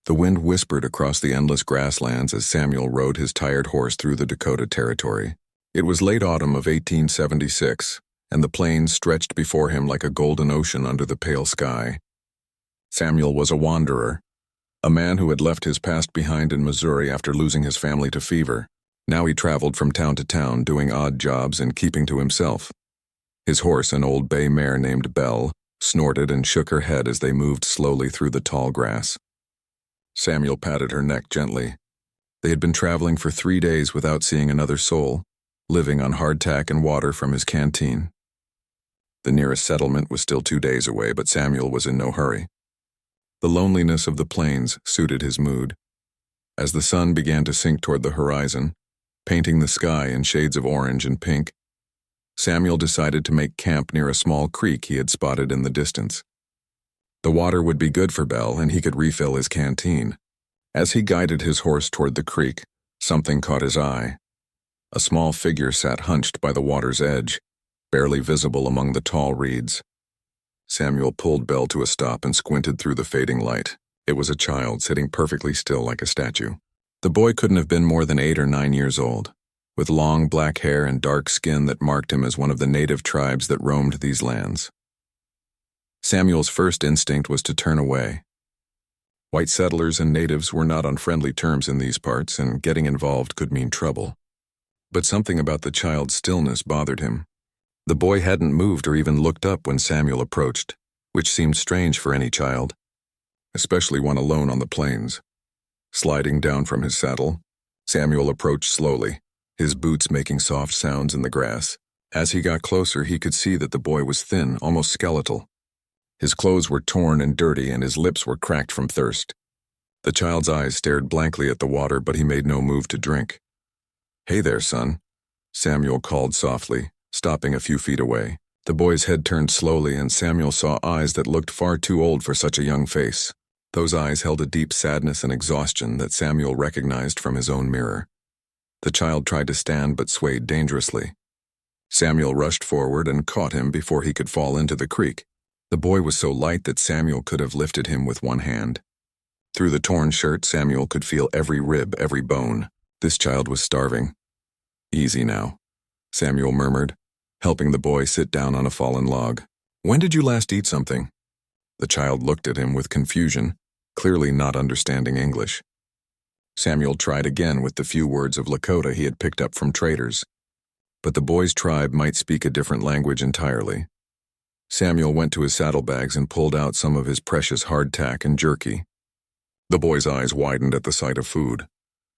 The wind whispered across the endless grasslands as Samuel rode his tired horse through the Dakota Territory. It was late autumn of 1876, and the plains stretched before him like a golden ocean under the pale sky. Samuel was a wanderer, a man who had left his past behind in Missouri after losing his family to fever. Now he traveled from town to town, doing odd jobs and keeping to himself. His horse, an old bay mare named Belle, snorted and shook her head as they moved slowly through the tall grass. Samuel patted her neck gently. They had been traveling for 3 days without seeing another soul, living on hardtack and water from his canteen. The nearest settlement was still 2 days away, but Samuel was in no hurry. The loneliness of the plains suited his mood. As the sun began to sink toward the horizon, painting the sky in shades of orange and pink, Samuel decided to make camp near a small creek he had spotted in the distance. The water would be good for Belle, and he could refill his canteen. As he guided his horse toward the creek, something caught his eye. A small figure sat hunched by the water's edge, barely visible among the tall reeds. Samuel pulled Belle to a stop and squinted through the fading light. It was a child sitting perfectly still like a statue. The boy couldn't have been more than 8 or 9 years old, with long black hair and dark skin that marked him as one of the native tribes that roamed these lands. Samuel's first instinct was to turn away. White settlers and natives were not on friendly terms in these parts, and getting involved could mean trouble. But something about the child's stillness bothered him. The boy hadn't moved or even looked up when Samuel approached, which seemed strange for any child, especially one alone on the plains. Sliding down from his saddle, Samuel approached slowly, his boots making soft sounds in the grass. As he got closer, he could see that the boy was thin, almost skeletal. His clothes were torn and dirty, and his lips were cracked from thirst. The child's eyes stared blankly at the water, but he made no move to drink. "Hey there, son," Samuel called softly, stopping a few feet away. The boy's head turned slowly, and Samuel saw eyes that looked far too old for such a young face. Those eyes held a deep sadness and exhaustion that Samuel recognized from his own mirror. The child tried to stand but swayed dangerously. Samuel rushed forward and caught him before he could fall into the creek. The boy was so light that Samuel could have lifted him with one hand. Through the torn shirt, Samuel could feel every rib, every bone. This child was starving. "Easy now," Samuel murmured, helping the boy sit down on a fallen log. "When did you last eat something?" The child looked at him with confusion, clearly not understanding English. Samuel tried again with the few words of Lakota he had picked up from traders. But the boy's tribe might speak a different language entirely. Samuel went to his saddlebags and pulled out some of his precious hardtack and jerky. The boy's eyes widened at the sight of food,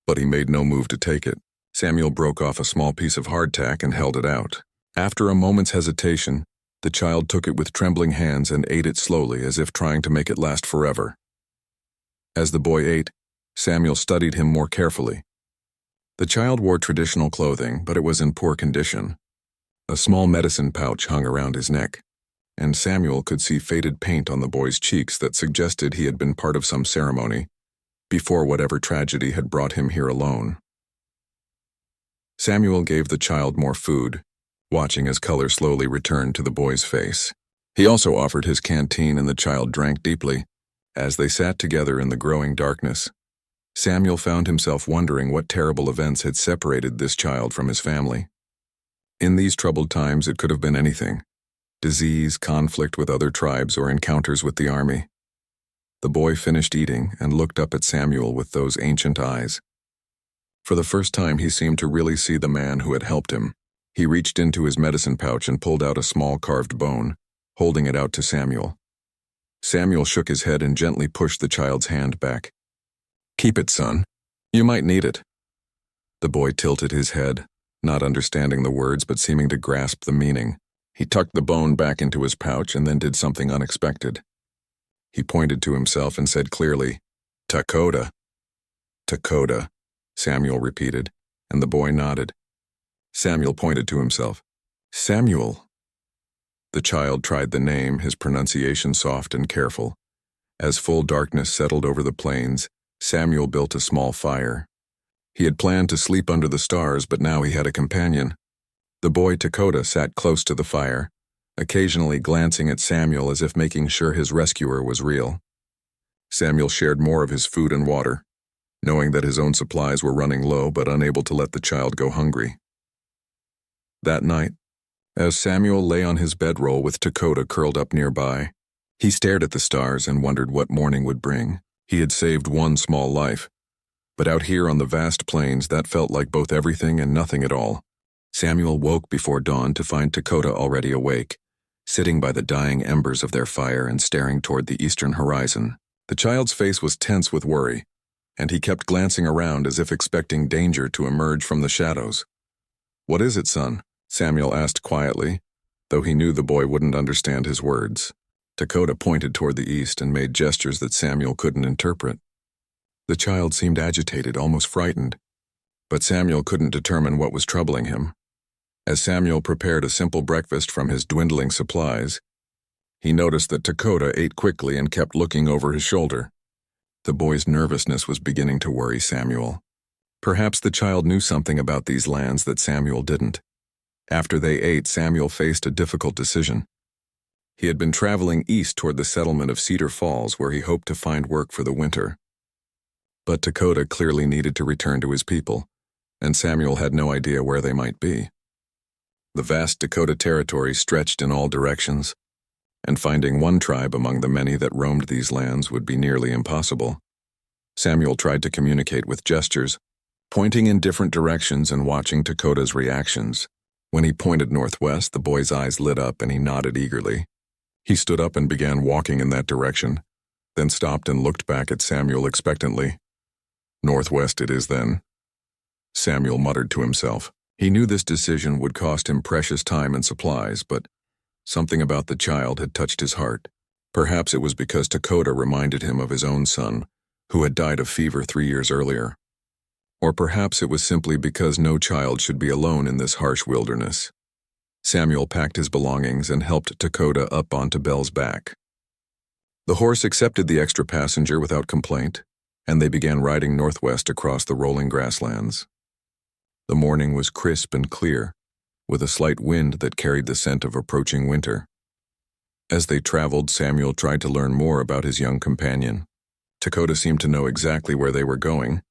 but he made no move to take it. Samuel broke off a small piece of hardtack and held it out. After a moment's hesitation, the child took it with trembling hands and ate it slowly, as if trying to make it last forever. As the boy ate, Samuel studied him more carefully. The child wore traditional clothing, but it was in poor condition. A small medicine pouch hung around his neck, and Samuel could see faded paint on the boy's cheeks that suggested he had been part of some ceremony before whatever tragedy had brought him here alone. Samuel gave the child more food, watching as color slowly returned to the boy's face. He also offered his canteen, and the child drank deeply. As they sat together in the growing darkness, Samuel found himself wondering what terrible events had separated this child from his family. In these troubled times, it could have been anything: disease, conflict with other tribes, or encounters with the army. The boy finished eating and looked up at Samuel with those ancient eyes. For the first time, he seemed to really see the man who had helped him. He reached into his medicine pouch and pulled out a small carved bone, holding it out to Samuel. Samuel shook his head and gently pushed the child's hand back. "Keep it, son. You might need it." The boy tilted his head, not understanding the words but seeming to grasp the meaning. He tucked the bone back into his pouch and then did something unexpected. He pointed to himself and said clearly, "Dakota." "Dakota," Samuel repeated, and the boy nodded. Samuel pointed to himself. "Samuel." The child tried the name, his pronunciation soft and careful. As full darkness settled over the plains, Samuel built a small fire. He had planned to sleep under the stars, but now he had a companion. The boy Dakota sat close to the fire, occasionally glancing at Samuel as if making sure his rescuer was real. Samuel shared more of his food and water, knowing that his own supplies were running low but unable to let the child go hungry. That night, as Samuel lay on his bedroll with Dakota curled up nearby, he stared at the stars and wondered what morning would bring. He had saved one small life, but out here on the vast plains that felt like both everything and nothing at all. Samuel woke before dawn to find Dakota already awake, sitting by the dying embers of their fire and staring toward the eastern horizon. The child's face was tense with worry, and he kept glancing around as if expecting danger to emerge from the shadows. "What is it, son?" Samuel asked quietly, though he knew the boy wouldn't understand his words. Dakota pointed toward the east and made gestures that Samuel couldn't interpret. The child seemed agitated, almost frightened, but Samuel couldn't determine what was troubling him. As Samuel prepared a simple breakfast from his dwindling supplies, he noticed that Dakota ate quickly and kept looking over his shoulder. The boy's nervousness was beginning to worry Samuel. Perhaps the child knew something about these lands that Samuel didn't. After they ate, Samuel faced a difficult decision. He had been traveling east toward the settlement of Cedar Falls, where he hoped to find work for the winter. But Dakota clearly needed to return to his people, and Samuel had no idea where they might be. The vast Dakota territory stretched in all directions, and finding one tribe among the many that roamed these lands would be nearly impossible. Samuel tried to communicate with gestures, pointing in different directions and watching Dakota's reactions. When he pointed northwest, the boy's eyes lit up and he nodded eagerly. He stood up and began walking in that direction, then stopped and looked back at Samuel expectantly. "Northwest it is then," Samuel muttered to himself. He knew this decision would cost him precious time and supplies, but something about the child had touched his heart. Perhaps it was because Dakota reminded him of his own son, who had died of fever 3 years earlier. Or perhaps it was simply because no child should be alone in this harsh wilderness. Samuel packed his belongings and helped Dakota up onto Belle's back. The horse accepted the extra passenger without complaint, and they began riding northwest across the rolling grasslands. The morning was crisp and clear, with a slight wind that carried the scent of approaching winter. As they traveled, Samuel tried to learn more about his young companion. Dakota seemed to know exactly where they were going,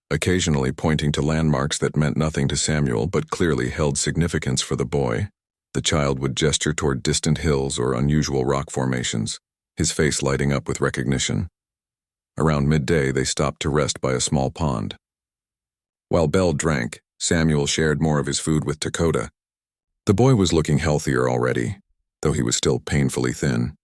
occasionally pointing to landmarks that meant nothing to Samuel but clearly held significance for the boy. The child would gesture toward distant hills or unusual rock formations, his face lighting up with recognition. Around midday, they stopped to rest by a small pond. While Belle drank, Samuel shared more of his food with Dakota. The boy was looking healthier already, though he was still painfully thin.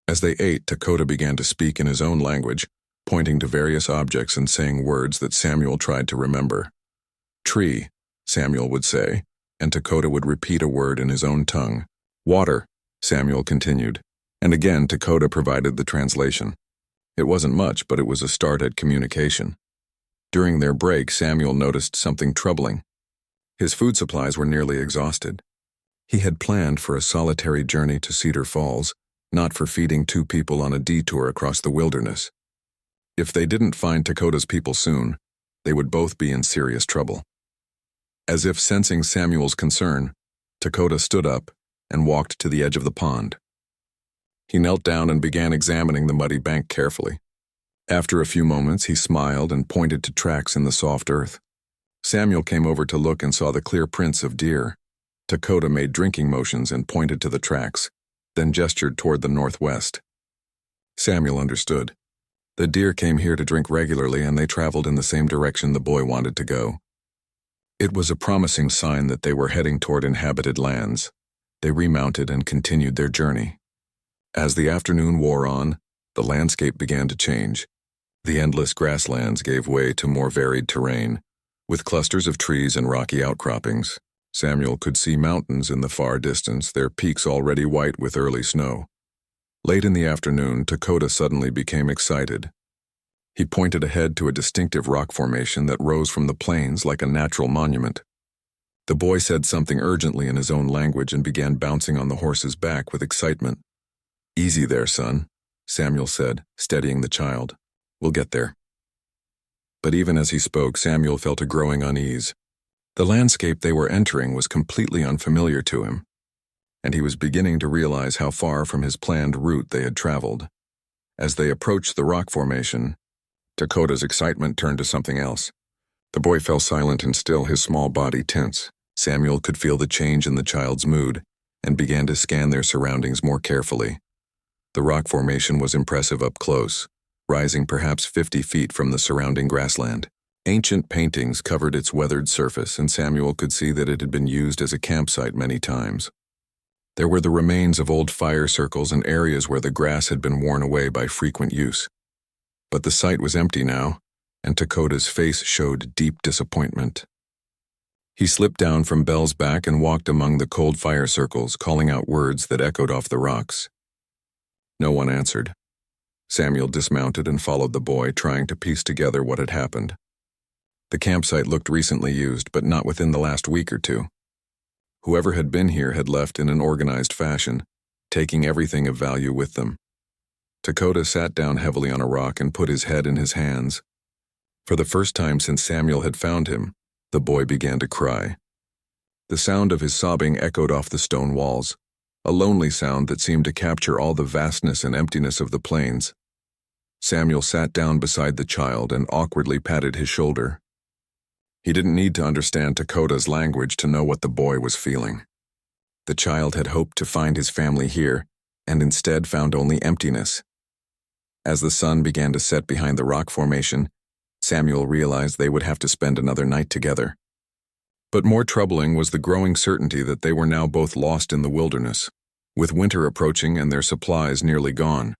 As they ate, Dakota began to speak in his own language, pointing to various objects and saying words that Samuel tried to remember. "Tree," Samuel would say, and Dakota would repeat a word in his own tongue. "Water," Samuel continued, and again Dakota provided the translation. It wasn't much, but it was a start at communication. During their break, Samuel noticed something troubling. His food supplies were nearly exhausted. He had planned for a solitary journey to Cedar Falls, not for feeding 2 people on a detour across the wilderness. If they didn't find Dakota's people soon, they would both be in serious trouble. As if sensing Samuel's concern, Dakota stood up and walked to the edge of the pond. He knelt down and began examining the muddy bank carefully. After a few moments, he smiled and pointed to tracks in the soft earth. Samuel came over to look and saw the clear prints of deer. Dakota made drinking motions and pointed to the tracks, then gestured toward the northwest. Samuel understood. The deer came here to drink regularly, and they traveled in the same direction the boy wanted to go. It was a promising sign that they were heading toward inhabited lands. They remounted and continued their journey. As the afternoon wore on, the landscape began to change. The endless grasslands gave way to more varied terrain, with clusters of trees and rocky outcroppings. Samuel could see mountains in the far distance, their peaks already white with early snow. Late in the afternoon, Dakota suddenly became excited. He pointed ahead to a distinctive rock formation that rose from the plains like a natural monument. The boy said something urgently in his own language and began bouncing on the horse's back with excitement. "Easy there, son," Samuel said, steadying the child. "We'll get there." But even as he spoke, Samuel felt a growing unease. The landscape they were entering was completely unfamiliar to him, and he was beginning to realize how far from his planned route they had traveled. As they approached the rock formation, Dakota's excitement turned to something else. The boy fell silent and still, his small body tense. Samuel could feel the change in the child's mood and began to scan their surroundings more carefully. The rock formation was impressive up close, rising perhaps 50 feet from the surrounding grassland. Ancient paintings covered its weathered surface, and Samuel could see that it had been used as a campsite many times. There were the remains of old fire circles and areas where the grass had been worn away by frequent use. But the site was empty now, and Dakota's face showed deep disappointment. He slipped down from Belle's back and walked among the cold fire circles, calling out words that echoed off the rocks. No one answered. Samuel dismounted and followed the boy, trying to piece together what had happened. The campsite looked recently used, but not within the last week or two. Whoever had been here had left in an organized fashion, taking everything of value with them. Dakota sat down heavily on a rock and put his head in his hands. For the first time since Samuel had found him, the boy began to cry. The sound of his sobbing echoed off the stone walls, a lonely sound that seemed to capture all the vastness and emptiness of the plains. Samuel sat down beside the child and awkwardly patted his shoulder. He didn't need to understand Dakota's language to know what the boy was feeling. The child had hoped to find his family here, and instead found only emptiness. As the sun began to set behind the rock formation, Samuel realized they would have to spend another night together. But more troubling was the growing certainty that they were now both lost in the wilderness, with winter approaching and their supplies nearly gone.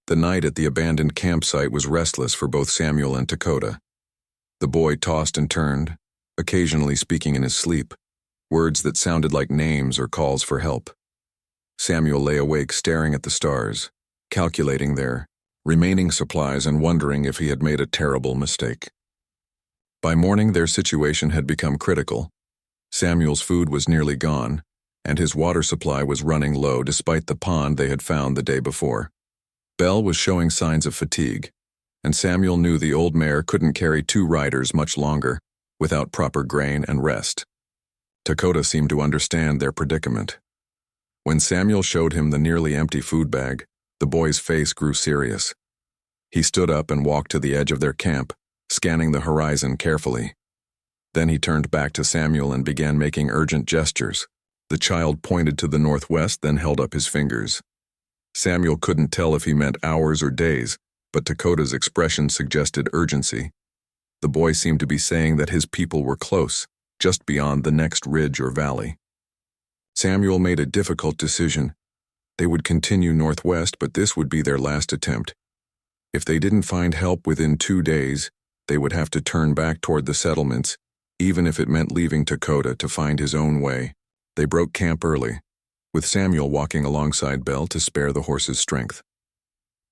The night at the abandoned campsite was restless for both Samuel and Dakota. The boy tossed and turned, occasionally speaking in his sleep, words that sounded like names or calls for help. Samuel lay awake staring at the stars, calculating their remaining supplies and wondering if he had made a terrible mistake. By morning, their situation had become critical. Samuel's food was nearly gone, and his water supply was running low despite the pond they had found the day before. Belle was showing signs of fatigue, and Samuel knew the old mare couldn't carry 2 riders much longer without proper grain and rest. Dakota seemed to understand their predicament. When Samuel showed him the nearly empty food bag, the boy's face grew serious. He stood up and walked to the edge of their camp, scanning the horizon carefully. Then he turned back to Samuel and began making urgent gestures. The child pointed to the northwest, then held up his fingers. Samuel couldn't tell if he meant hours or days, but Dakota's expression suggested urgency. The boy seemed to be saying that his people were close, just beyond the next ridge or valley. Samuel made a difficult decision. They would continue northwest, but this would be their last attempt. If they didn't find help within 2 days, they would have to turn back toward the settlements, even if it meant leaving Dakota to find his own way. They broke camp early, with Samuel walking alongside Belle to spare the horse's strength.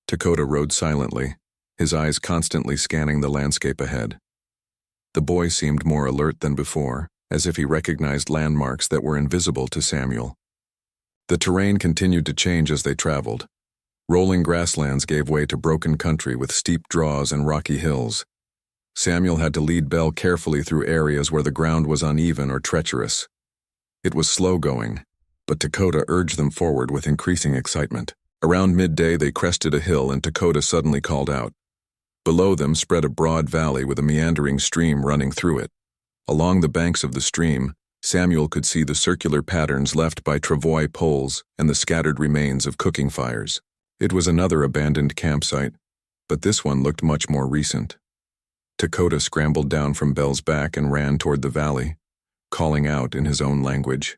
Dakota rode silently, his eyes constantly scanning the landscape ahead. The boy seemed more alert than before, as if he recognized landmarks that were invisible to Samuel. The terrain continued to change as they traveled. Rolling grasslands gave way to broken country with steep draws and rocky hills. Samuel had to lead Belle carefully through areas where the ground was uneven or treacherous. It was slow going, but Dakota urged them forward with increasing excitement. Around midday, they crested a hill and Dakota suddenly called out. Below them spread a broad valley with a meandering stream running through it. Along the banks of the stream, Samuel could see the circular patterns left by travois poles and the scattered remains of cooking fires. It was another abandoned campsite, but this one looked much more recent. Dakota scrambled down from Belle's back and ran toward the valley, calling out in his own language.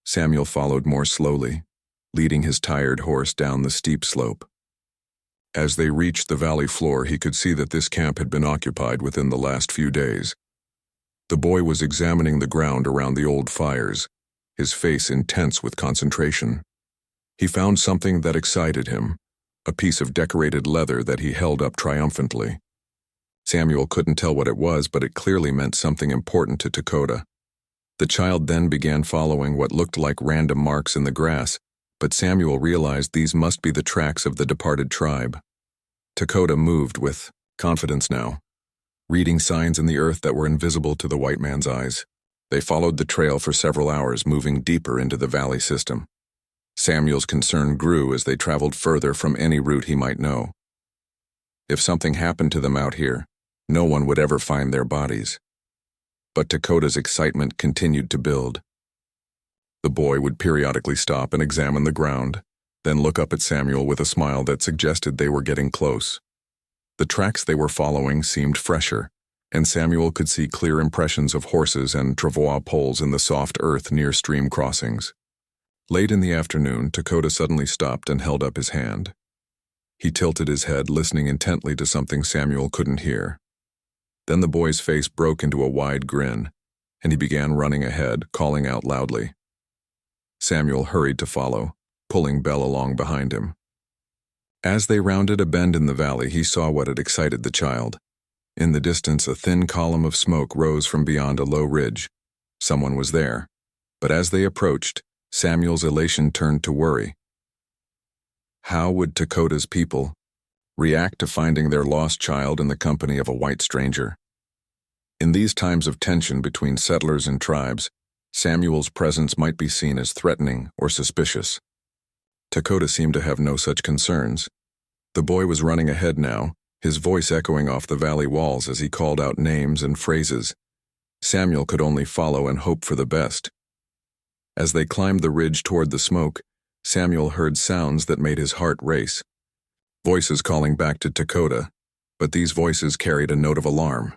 Samuel followed more slowly, leading his tired horse down the steep slope. As they reached the valley floor, he could see that this camp had been occupied within the last few days. The boy was examining the ground around the old fires, his face intense with concentration. He found something that excited him, a piece of decorated leather that he held up triumphantly. Samuel couldn't tell what it was, but it clearly meant something important to Dakota. The child then began following what looked like random marks in the grass, but Samuel realized these must be the tracks of the departed tribe. Dakota moved with confidence now, reading signs in the earth that were invisible to the white man's eyes. They followed the trail for several hours, moving deeper into the valley system. Samuel's concern grew as they traveled further from any route he might know. If something happened to them out here, no one would ever find their bodies. But Dakota's excitement continued to build. The boy would periodically stop and examine the ground, then look up at Samuel with a smile that suggested they were getting close. The tracks they were following seemed fresher, and Samuel could see clear impressions of horses and travois poles in the soft earth near stream crossings. Late in the afternoon, Dakota suddenly stopped and held up his hand. He tilted his head, listening intently to something Samuel couldn't hear. Then the boy's face broke into a wide grin, and he began running ahead, calling out loudly. Samuel hurried to follow, pulling Belle along behind him. As they rounded a bend in the valley, he saw what had excited the child. In the distance, a thin column of smoke rose from beyond a low ridge. Someone was there, but as they approached, Samuel's elation turned to worry. How would Dakota's people react to finding their lost child in the company of a white stranger? In these times of tension between settlers and tribes, Samuel's presence might be seen as threatening or suspicious. Dakota seemed to have no such concerns. The boy was running ahead now, his voice echoing off the valley walls as he called out names and phrases. Samuel could only follow and hope for the best. As they climbed the ridge toward the smoke, Samuel heard sounds that made his heart race. Voices calling back to Dakota, but these voices carried a note of alarm.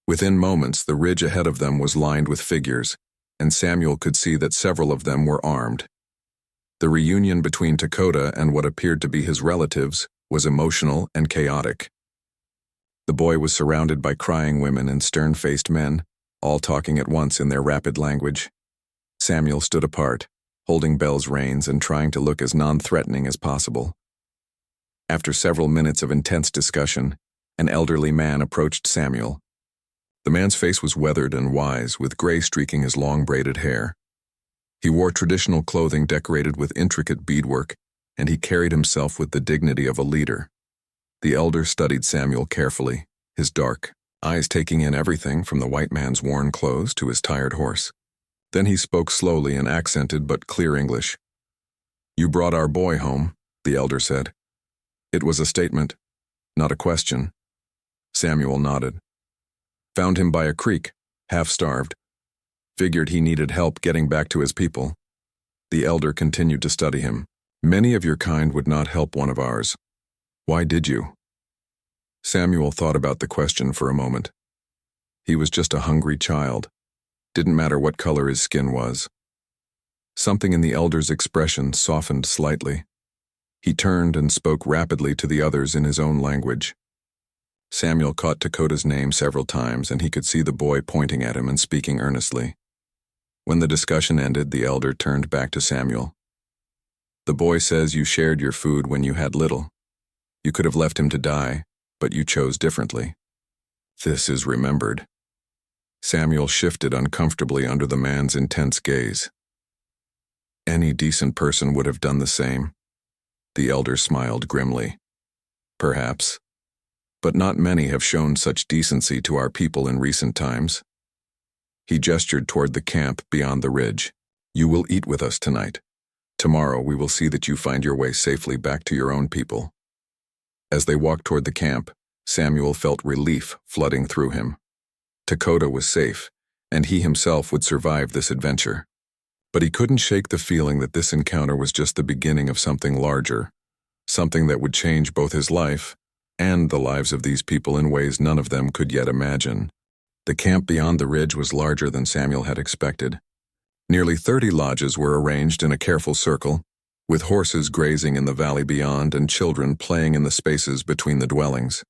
Within moments, the ridge ahead of them was lined with figures, and Samuel could see that several of them were armed. The reunion between Dakota and what appeared to be his relatives was emotional and chaotic. The boy was surrounded by crying women and stern-faced men, all talking at once in their rapid language. Samuel stood apart, holding Belle's reins and trying to look as non-threatening as possible. After several minutes of intense discussion, an elderly man approached Samuel. The man's face was weathered and wise, with gray streaking his long braided hair. He wore traditional clothing decorated with intricate beadwork, and he carried himself with the dignity of a leader. The elder studied Samuel carefully, his dark eyes taking in everything from the white man's worn clothes to his tired horse. Then he spoke slowly in accented but clear English. "You brought our boy home," the elder said. It was a statement, not a question. Samuel nodded. "Found him by a creek, half-starved. Figured he needed help getting back to his people." The elder continued to study him. "Many of your kind would not help one of ours. Why did you?" Samuel thought about the question for a moment. He was just a hungry child. Didn't matter what color his skin was. Something in the elder's expression softened slightly. He turned and spoke rapidly to the others in his own language. Samuel caught Dakota's name several times, and he could see the boy pointing at him and speaking earnestly. When the discussion ended, the elder turned back to Samuel. "The boy says you shared your food when you had little. You could have left him to die, but you chose differently. This is remembered." Samuel shifted uncomfortably under the man's intense gaze. "Any decent person would have done the same." The elder smiled grimly. "Perhaps. But not many have shown such decency to our people in recent times." He gestured toward the camp beyond the ridge. "You will eat with us tonight. Tomorrow we will see that you find your way safely back to your own people." As they walked toward the camp, Samuel felt relief flooding through him. Dakota was safe, and he himself would survive this adventure. But he couldn't shake the feeling that this encounter was just the beginning of something larger, something that would change both his life and the lives of these people in ways none of them could yet imagine. The camp beyond the ridge was larger than Samuel had expected. Nearly 30 lodges were arranged in a careful circle, with horses grazing in the valley beyond and children playing in the spaces between the dwellings.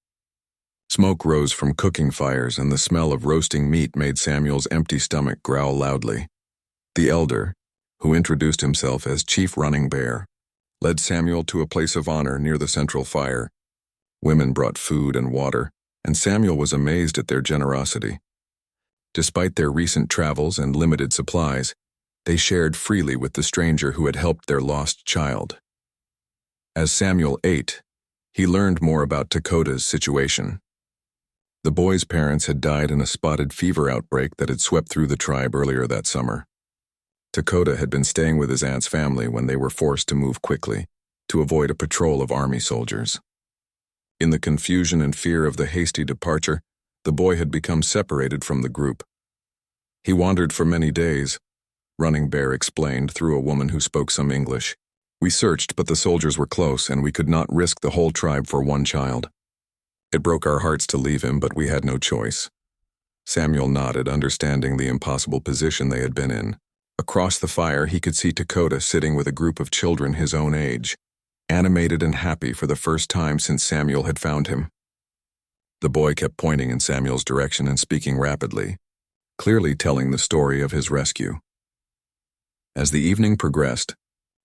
Smoke rose from cooking fires, and the smell of roasting meat made Samuel's empty stomach growl loudly. The elder, who introduced himself as Chief Running Bear, led Samuel to a place of honor near the central fire. Women brought food and water, and Samuel was amazed at their generosity. Despite their recent travels and limited supplies, they shared freely with the stranger who had helped their lost child. As Samuel ate, he learned more about Dakota's situation. The boy's parents had died in a spotted fever outbreak that had swept through the tribe earlier that summer. Dakota had been staying with his aunt's family when they were forced to move quickly to avoid a patrol of army soldiers. In the confusion and fear of the hasty departure, the boy had become separated from the group. He wandered for many days, Running Bear explained through a woman who spoke some English. We searched, but the soldiers were close, and we could not risk the whole tribe for one child. It broke our hearts to leave him, but we had no choice. Samuel nodded, understanding the impossible position they had been in. Across the fire, he could see Dakota sitting with a group of children his own age, animated and happy for the first time since Samuel had found him. The boy kept pointing in Samuel's direction and speaking rapidly, clearly telling the story of his rescue. As the evening progressed,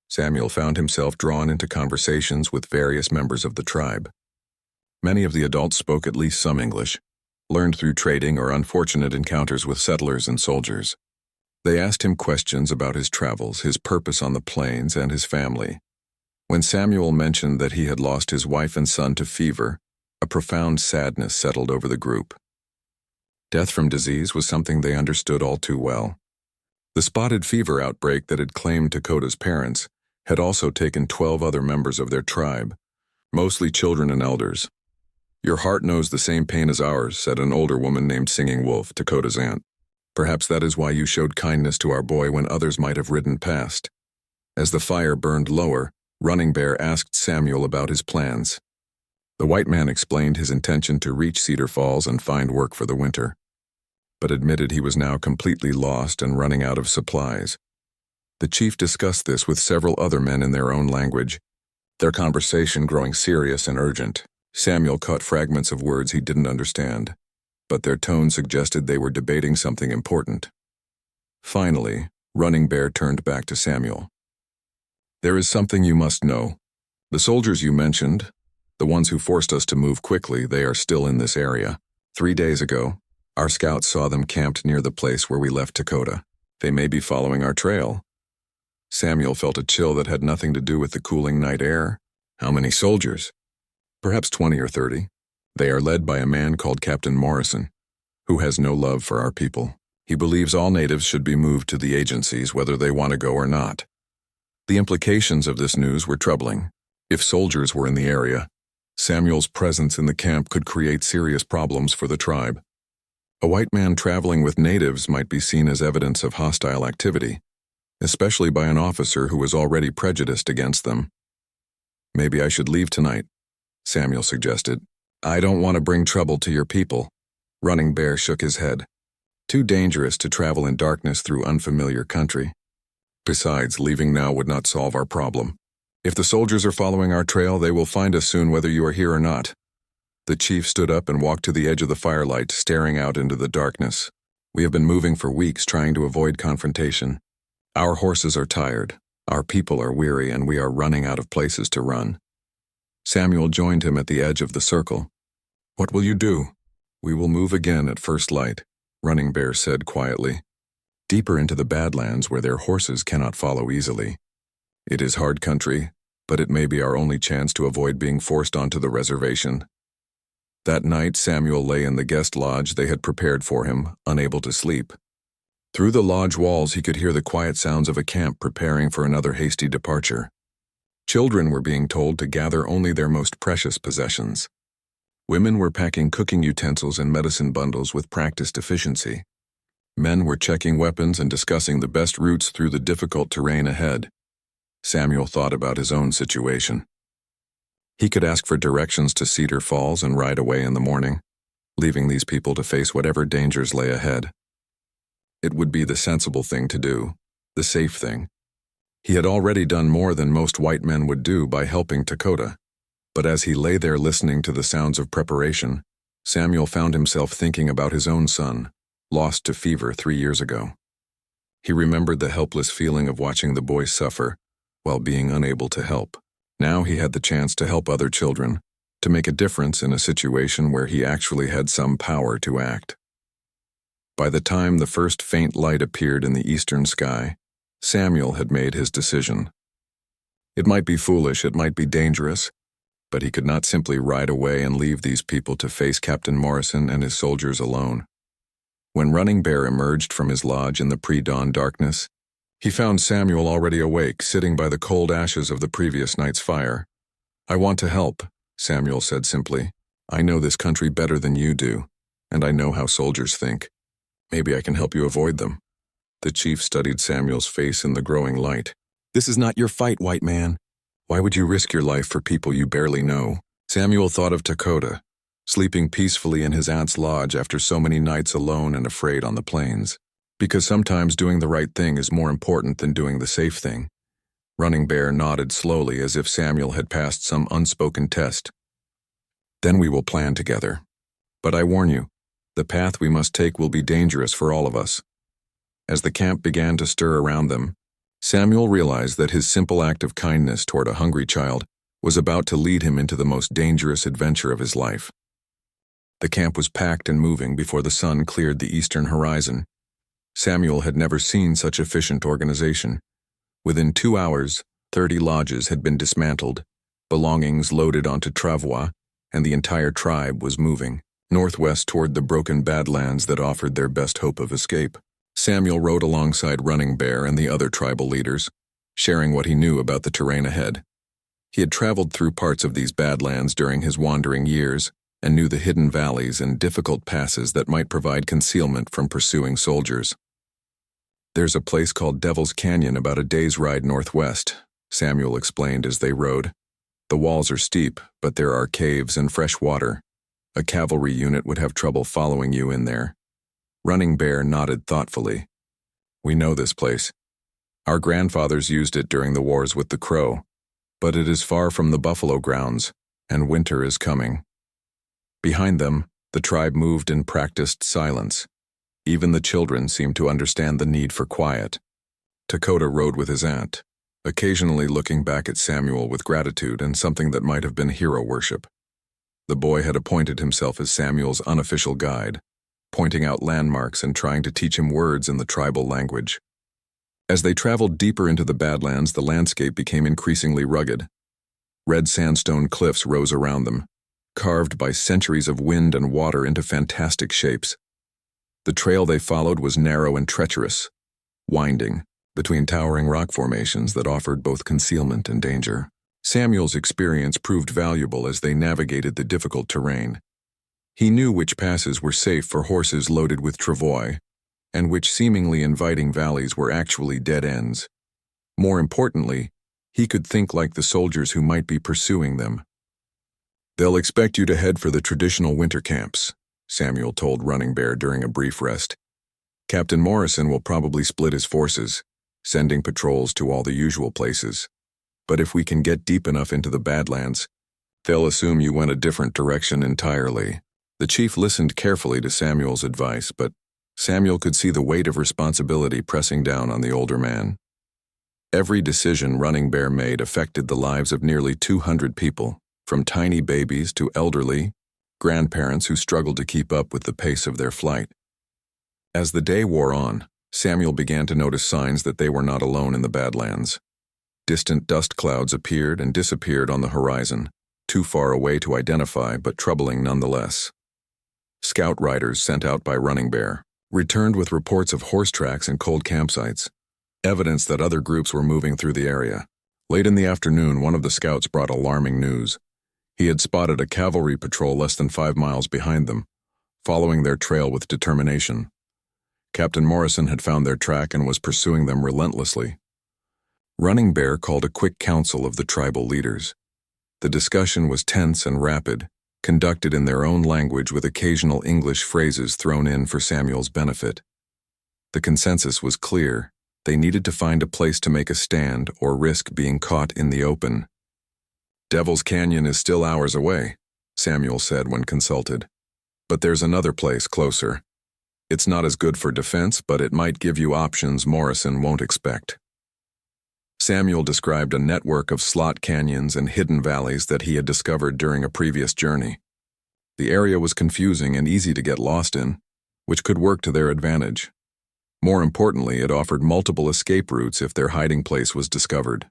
Samuel found himself drawn into conversations with various members of the tribe. Many of the adults spoke at least some English, learned through trading or unfortunate encounters with settlers and soldiers. They asked him questions about his travels, his purpose on the plains, and his family. When Samuel mentioned that he had lost his wife and son to fever, a profound sadness settled over the group. Death from disease was something they understood all too well. The spotted fever outbreak that had claimed Dakota's parents had also taken 12 other members of their tribe, mostly children and elders. "Your heart knows the same pain as ours," said an older woman named Singing Wolf, Dakota's aunt. "Perhaps that is why you showed kindness to our boy when others might have ridden past." As the fire burned lower, Running Bear asked Samuel about his plans. The white man explained his intention to reach Cedar Falls and find work for the winter, but admitted he was now completely lost and running out of supplies. The chief discussed this with several other men in their own language, their conversation growing serious and urgent. Samuel caught fragments of words he didn't understand, but their tone suggested they were debating something important. Finally, Running Bear turned back to Samuel. "There is something you must know. The soldiers you mentioned, the ones who forced us to move quickly, they are still in this area. 3 days ago, our scouts saw them camped near the place where we left Dakota. They may be following our trail." Samuel felt a chill that had nothing to do with the cooling night air. "How many soldiers?" "Perhaps 20 or 30. They are led by a man called Captain Morrison, who has no love for our people. He believes all natives should be moved to the agencies whether they want to go or not." The implications of this news were troubling. If soldiers were in the area, Samuel's presence in the camp could create serious problems for the tribe. A white man traveling with natives might be seen as evidence of hostile activity, especially by an officer who was already prejudiced against them. "Maybe I should leave tonight," Samuel suggested. "I don't want to bring trouble to your people." Running Bear shook his head. "Too dangerous to travel in darkness through unfamiliar country. Besides, leaving now would not solve our problem. If the soldiers are following our trail, they will find us soon whether you are here or not." The chief stood up and walked to the edge of the firelight, staring out into the darkness. "We have been moving for weeks trying to avoid confrontation. Our horses are tired, our people are weary, and we are running out of places to run." Samuel joined him at the edge of the circle. "What will you do?" "We will move again at first light," Running Bear said quietly. "Deeper into the Badlands where their horses cannot follow easily. It is hard country, but it may be our only chance to avoid being forced onto the reservation." That night, Samuel lay in the guest lodge they had prepared for him, unable to sleep. Through the lodge walls, he could hear the quiet sounds of a camp preparing for another hasty departure. Children were being told to gather only their most precious possessions. Women were packing cooking utensils and medicine bundles with practiced efficiency. Men were checking weapons and discussing the best routes through the difficult terrain ahead. Samuel thought about his own situation. He could ask for directions to Cedar Falls and ride away in the morning, leaving these people to face whatever dangers lay ahead. It would be the sensible thing to do, the safe thing. He had already done more than most white men would do by helping Dakota, but as he lay there listening to the sounds of preparation, Samuel found himself thinking about his own son, lost to fever 3 years ago. He remembered the helpless feeling of watching the boy suffer while being unable to help. Now he had the chance to help other children, to make a difference in a situation where he actually had some power to act. By the time the first faint light appeared in the eastern sky, Samuel had made his decision. It might be foolish, it might be dangerous, but he could not simply ride away and leave these people to face Captain Morrison and his soldiers alone. When Running Bear emerged from his lodge in the pre-dawn darkness, He found Samuel already awake, sitting by the cold ashes of the previous night's fire. "I want to help," Samuel said simply. "I know this country better than you do, and I know how soldiers think. Maybe I can help you avoid them." The chief studied Samuel's face in the growing light. "This is not your fight, white man. Why would you risk your life for people you barely know?" Samuel thought of Dakota, sleeping peacefully in his aunt's lodge after so many nights alone and afraid on the plains. Because sometimes doing the right thing is more important than doing the safe thing. Running Bear nodded slowly as if Samuel had passed some unspoken test. "Then we will plan together. But I warn you, the path we must take will be dangerous for all of us." As the camp began to stir around them, Samuel realized that his simple act of kindness toward a hungry child was about to lead him into the most dangerous adventure of his life. The camp was packed and moving before the sun cleared the eastern horizon. Samuel had never seen such efficient organization. Within 2 hours, 30 lodges had been dismantled, belongings loaded onto travois, and the entire tribe was moving northwest toward the broken badlands that offered their best hope of escape. Samuel rode alongside Running Bear and the other tribal leaders, sharing what he knew about the terrain ahead. He had traveled through parts of these badlands during his wandering years and knew the hidden valleys and difficult passes that might provide concealment from pursuing soldiers. "There's a place called Devil's Canyon about a day's ride northwest," Samuel explained as they rode. "The walls are steep, but there are caves and fresh water. A cavalry unit would have trouble following you in there." Running Bear nodded thoughtfully. "We know this place. Our grandfathers used it during the wars with the Crow, but it is far from the buffalo grounds, and winter is coming." Behind them, the tribe moved in practiced silence. Even the children seemed to understand the need for quiet. Dakota rode with his aunt, occasionally looking back at Samuel with gratitude and something that might have been hero worship. The boy had appointed himself as Samuel's unofficial guide, pointing out landmarks and trying to teach him words in the tribal language. As they traveled deeper into the Badlands, the landscape became increasingly rugged. Red sandstone cliffs rose around them, carved by centuries of wind and water into fantastic shapes. The trail they followed was narrow and treacherous, winding between towering rock formations that offered both concealment and danger. Samuel's experience proved valuable as they navigated the difficult terrain. He knew which passes were safe for horses loaded with travois, and which seemingly inviting valleys were actually dead ends. More importantly, he could think like the soldiers who might be pursuing them. "They'll expect you to head for the traditional winter camps," Samuel told Running Bear during a brief rest. "Captain Morrison will probably split his forces, sending patrols to all the usual places. But if we can get deep enough into the Badlands, they'll assume you went a different direction entirely." The chief listened carefully to Samuel's advice, but Samuel could see the weight of responsibility pressing down on the older man. Every decision Running Bear made affected the lives of nearly 200 people, from tiny babies to elderly, grandparents who struggled to keep up with the pace of their flight. As the day wore on, Samuel began to notice signs that they were not alone in the Badlands. Distant dust clouds appeared and disappeared on the horizon, too far away to identify but troubling nonetheless. Scout riders sent out by Running Bear returned with reports of horse tracks and cold campsites, evidence that other groups were moving through the area. Late in the afternoon, one of the scouts brought alarming news. He had spotted a cavalry patrol less than 5 miles behind them, following their trail with determination. Captain Morrison had found their track and was pursuing them relentlessly. Running Bear called a quick council of the tribal leaders. The discussion was tense and rapid, conducted in their own language with occasional English phrases thrown in for Samuel's benefit. The consensus was clear. They needed to find a place to make a stand or risk being caught in the open. "Devil's Canyon is still hours away," Samuel said when consulted. "But there's another place closer. It's not as good for defense, but it might give you options Morrison won't expect." Samuel described a network of slot canyons and hidden valleys that he had discovered during a previous journey. The area was confusing and easy to get lost in, which could work to their advantage. More importantly, it offered multiple escape routes if their hiding place was discovered.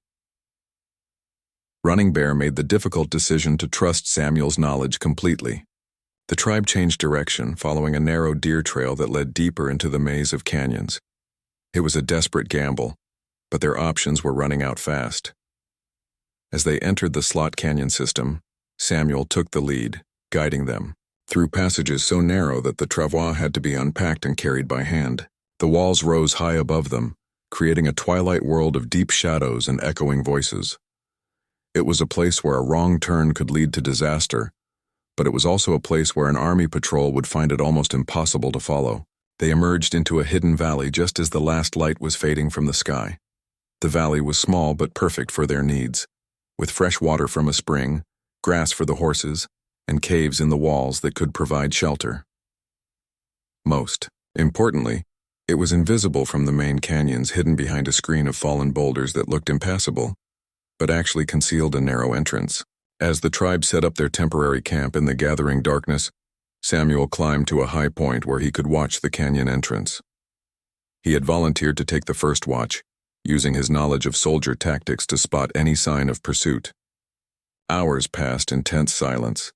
Running Bear made the difficult decision to trust Samuel's knowledge completely. The tribe changed direction, following a narrow deer trail that led deeper into the maze of canyons. It was a desperate gamble, but their options were running out fast. As they entered the slot canyon system, Samuel took the lead, guiding them through passages so narrow that the travois had to be unpacked and carried by hand. The walls rose high above them, creating a twilight world of deep shadows and echoing voices. It was a place where a wrong turn could lead to disaster, but it was also a place where an army patrol would find it almost impossible to follow. They emerged into a hidden valley just as the last light was fading from the sky. The valley was small but perfect for their needs, with fresh water from a spring, grass for the horses, and caves in the walls that could provide shelter. Most importantly, it was invisible from the main canyons, hidden behind a screen of fallen boulders that looked impassable, but actually concealed a narrow entrance. As the tribe set up their temporary camp in the gathering darkness, Samuel climbed to a high point where he could watch the canyon entrance. He had volunteered to take the first watch, using his knowledge of soldier tactics to spot any sign of pursuit. Hours passed in tense silence.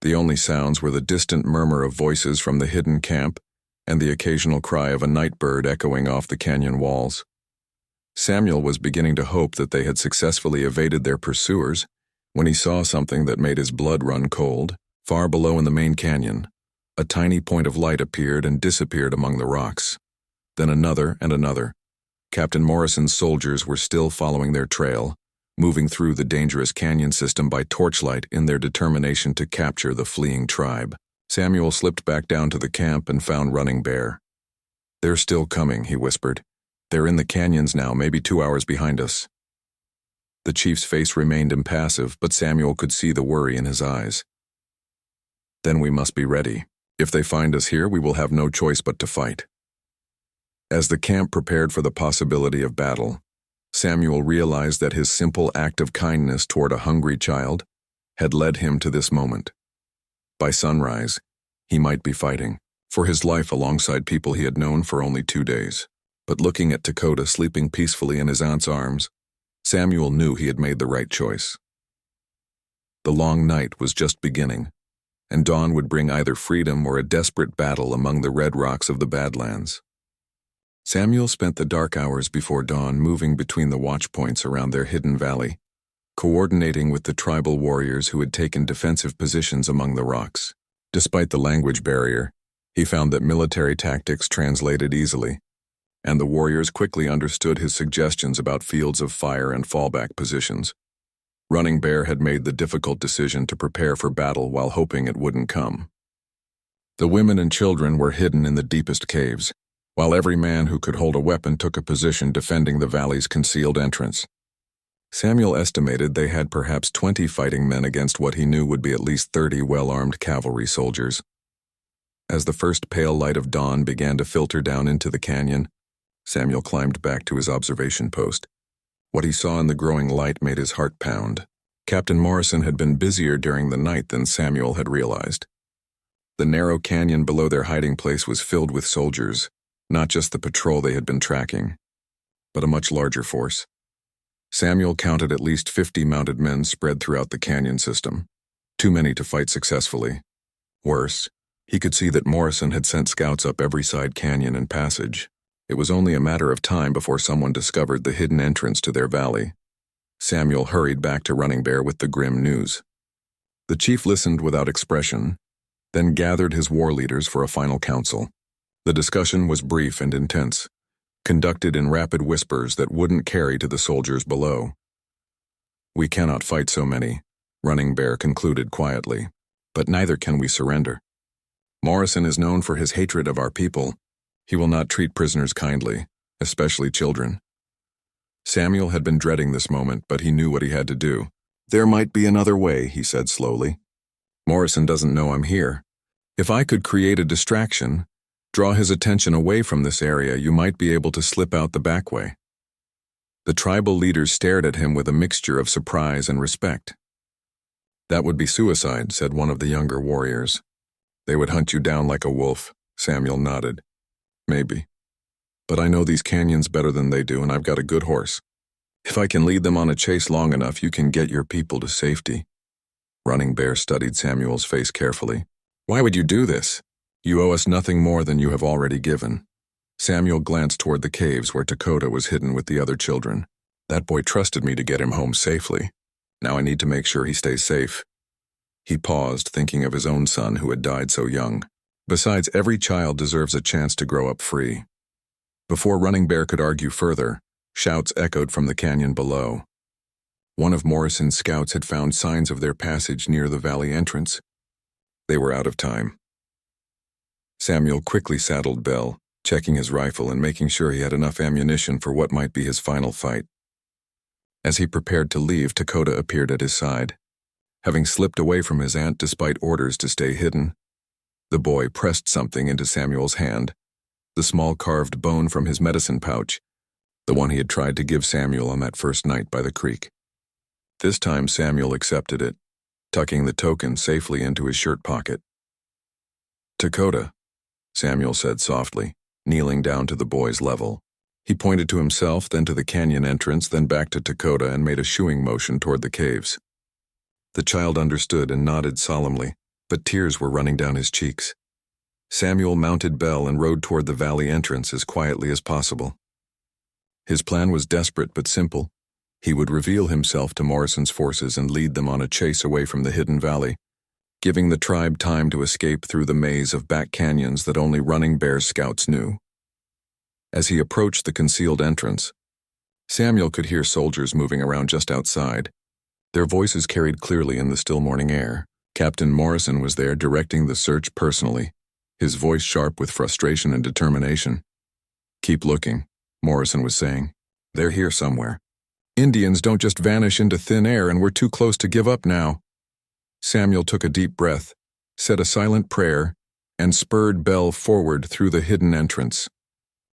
The only sounds were the distant murmur of voices from the hidden camp and the occasional cry of a night bird echoing off the canyon walls. Samuel was beginning to hope that they had successfully evaded their pursuers when he saw something that made his blood run cold. Far below in the main canyon, a tiny point of light appeared and disappeared among the rocks. Then another and another. Captain Morrison's soldiers were still following their trail, moving through the dangerous canyon system by torchlight in their determination to capture the fleeing tribe. Samuel slipped back down to the camp and found Running Bear. "They're still coming," he whispered. "They're in the canyons now, maybe 2 hours behind us." The chief's face remained impassive, but Samuel could see the worry in his eyes. "Then we must be ready. If they find us here, we will have no choice but to fight." As the camp prepared for the possibility of battle, Samuel realized that his simple act of kindness toward a hungry child had led him to this moment. By sunrise, he might be fighting for his life alongside people he had known for only 2 days. But looking at Dakota sleeping peacefully in his aunt's arms, Samuel knew he had made the right choice. The long night was just beginning, and dawn would bring either freedom or a desperate battle among the red rocks of the Badlands. Samuel spent the dark hours before dawn moving between the watch points around their hidden valley, coordinating with the tribal warriors who had taken defensive positions among the rocks. Despite the language barrier, he found that military tactics translated easily, and the warriors quickly understood his suggestions about fields of fire and fallback positions. Running Bear had made the difficult decision to prepare for battle while hoping it wouldn't come. The women and children were hidden in the deepest caves, while every man who could hold a weapon took a position defending the valley's concealed entrance. Samuel estimated they had perhaps 20 fighting men against what he knew would be at least 30 well-armed cavalry soldiers. As the first pale light of dawn began to filter down into the canyon, Samuel climbed back to his observation post. What he saw in the growing light made his heart pound. Captain Morrison had been busier during the night than Samuel had realized. The narrow canyon below their hiding place was filled with soldiers, not just the patrol they had been tracking, but a much larger force. Samuel counted at least 50 mounted men spread throughout the canyon system, too many to fight successfully. Worse, he could see that Morrison had sent scouts up every side canyon and passage. It was only a matter of time before someone discovered the hidden entrance to their valley. Samuel hurried back to Running Bear with the grim news. The chief listened without expression, then gathered his war leaders for a final council. The discussion was brief and intense, conducted in rapid whispers that wouldn't carry to the soldiers below. "We cannot fight so many," Running Bear concluded quietly, "but neither can we surrender. Morrison is known for his hatred of our people. He will not treat prisoners kindly, especially children." Samuel had been dreading this moment, but he knew what he had to do. "There might be another way," he said slowly. "Morrison doesn't know I'm here. If I could create a distraction, draw his attention away from this area, you might be able to slip out the back way." The tribal leaders stared at him with a mixture of surprise and respect. "That would be suicide," said one of the younger warriors. "They would hunt you down like a wolf." Samuel nodded. "Maybe. But I know these canyons better than they do, and I've got a good horse. If I can lead them on a chase long enough, you can get your people to safety." Running Bear studied Samuel's face carefully. "Why would you do this? You owe us nothing more than you have already given." Samuel glanced toward the caves where Dakota was hidden with the other children. That boy trusted me to get him home safely. Now I need to make sure he stays safe. He paused, thinking of his own son who had died so young. Besides, every child deserves a chance to grow up free. Before Running Bear could argue further, shouts echoed from the canyon below. One of Morrison's scouts had found signs of their passage near the valley entrance. They were out of time. Samuel quickly saddled Bell, checking his rifle and making sure he had enough ammunition for what might be his final fight. As he prepared to leave, Dakota appeared at his side. Having slipped away from his aunt despite orders to stay hidden, the boy pressed something into Samuel's hand, the small carved bone from his medicine pouch, the one he had tried to give Samuel on that first night by the creek. This time Samuel accepted it, tucking the token safely into his shirt pocket. "Dakota," Samuel said softly, kneeling down to the boy's level. He pointed to himself, then to the canyon entrance, then back to Dakota and made a shooing motion toward the caves. The child understood and nodded solemnly, but tears were running down his cheeks. Samuel mounted Bell and rode toward the valley entrance as quietly as possible. His plan was desperate but simple. He would reveal himself to Morrison's forces and lead them on a chase away from the hidden valley, giving the tribe time to escape through the maze of back canyons that only Running Bear's scouts knew. As he approached the concealed entrance, Samuel could hear soldiers moving around just outside. Their voices carried clearly in the still morning air. Captain Morrison was there directing the search personally, his voice sharp with frustration and determination. "Keep looking," Morrison was saying. "They're here somewhere. Indians don't just vanish into thin air, and we're too close to give up now." Samuel took a deep breath, said a silent prayer, and spurred Bell forward through the hidden entrance.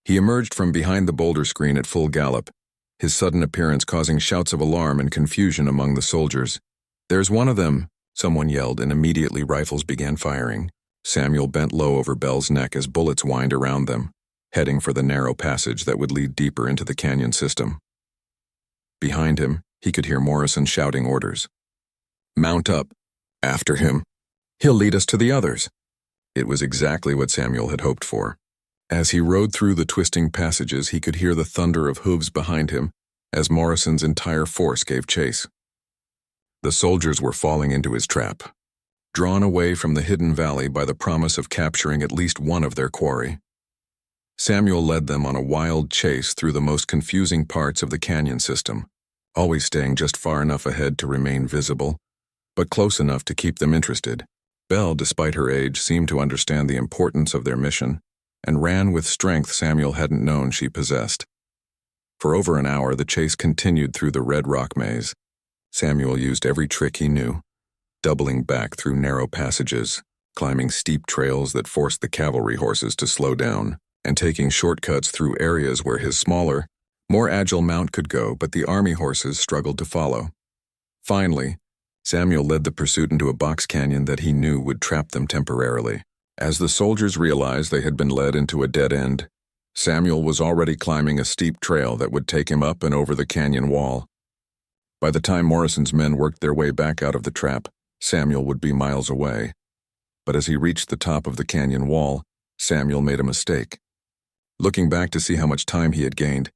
He emerged from behind the boulder screen at full gallop, his sudden appearance causing shouts of alarm and confusion among the soldiers. "There's one of them," someone yelled, and immediately rifles began firing. Samuel bent low over Bell's neck as bullets whined around them, heading for the narrow passage that would lead deeper into the canyon system. Behind him, he could hear Morrison shouting orders. "Mount up. After him. He'll lead us to the others." It was exactly what Samuel had hoped for. As he rode through the twisting passages, he could hear the thunder of hooves behind him as Morrison's entire force gave chase. The soldiers were falling into his trap, drawn away from the hidden valley by the promise of capturing at least one of their quarry. Samuel led them on a wild chase through the most confusing parts of the canyon system, always staying just far enough ahead to remain visible, but close enough to keep them interested. Belle, despite her age, seemed to understand the importance of their mission and ran with strength Samuel hadn't known she possessed. For over an hour, the chase continued through the red rock maze. Samuel used every trick he knew, doubling back through narrow passages, climbing steep trails that forced the cavalry horses to slow down, and taking shortcuts through areas where his smaller, more agile mount could go, but the army horses struggled to follow. Finally, Samuel led the pursuit into a box canyon that he knew would trap them temporarily. As the soldiers realized they had been led into a dead end, Samuel was already climbing a steep trail that would take him up and over the canyon wall. By the time Morrison's men worked their way back out of the trap, Samuel would be miles away. But as he reached the top of the canyon wall, Samuel made a mistake. Looking back to see how much time he had gained,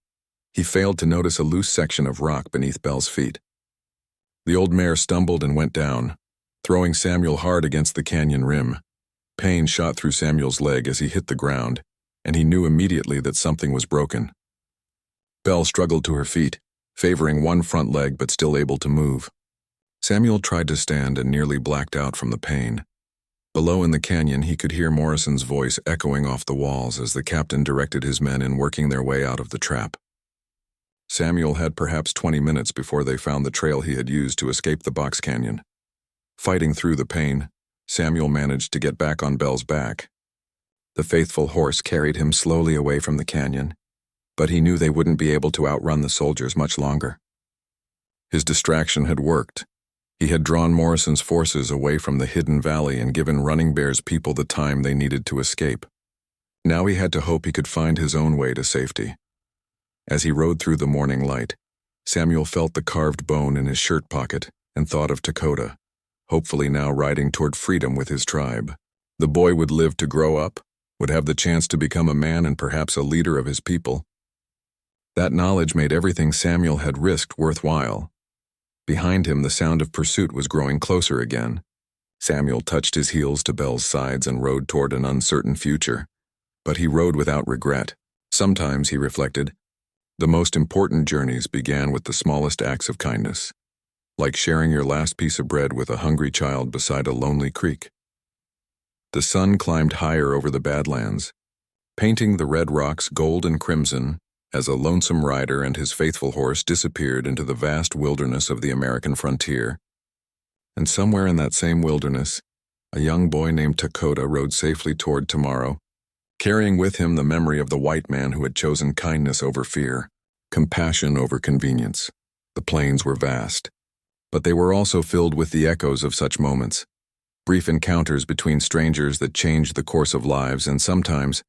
he failed to notice a loose section of rock beneath Belle's feet. The old mare stumbled and went down, throwing Samuel hard against the canyon rim. Pain shot through Samuel's leg as he hit the ground, and he knew immediately that something was broken. Belle struggled to her feet, favoring one front leg but still able to move. Samuel tried to stand and nearly blacked out from the pain. Below in the canyon, he could hear Morrison's voice echoing off the walls as the captain directed his men in working their way out of the trap. Samuel had perhaps 20 minutes before they found the trail he had used to escape the box canyon. Fighting through the pain, Samuel managed to get back on Belle's back. The faithful horse carried him slowly away from the canyon, but he knew they wouldn't be able to outrun the soldiers much longer. His distraction had worked. He had drawn Morrison's forces away from the hidden valley and given Running Bear's people the time they needed to escape. Now he had to hope he could find his own way to safety. As he rode through the morning light, Samuel felt the carved bone in his shirt pocket and thought of Dakota, hopefully now riding toward freedom with his tribe. The boy would live to grow up, would have the chance to become a man and perhaps a leader of his people. That knowledge made everything Samuel had risked worthwhile. Behind him, the sound of pursuit was growing closer again. Samuel touched his heels to Belle's sides and rode toward an uncertain future. But he rode without regret. Sometimes, he reflected, the most important journeys began with the smallest acts of kindness, like sharing your last piece of bread with a hungry child beside a lonely creek. The sun climbed higher over the Badlands, painting the red rocks gold and crimson as a lonesome rider and his faithful horse disappeared into the vast wilderness of the American frontier. And somewhere in that same wilderness, a young boy named Dakota rode safely toward tomorrow, carrying with him the memory of the white man who had chosen kindness over fear, compassion over convenience. The plains were vast, but they were also filled with the echoes of such moments, brief encounters between strangers that changed the course of lives and sometimes,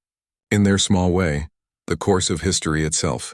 in their small way, the course of history itself.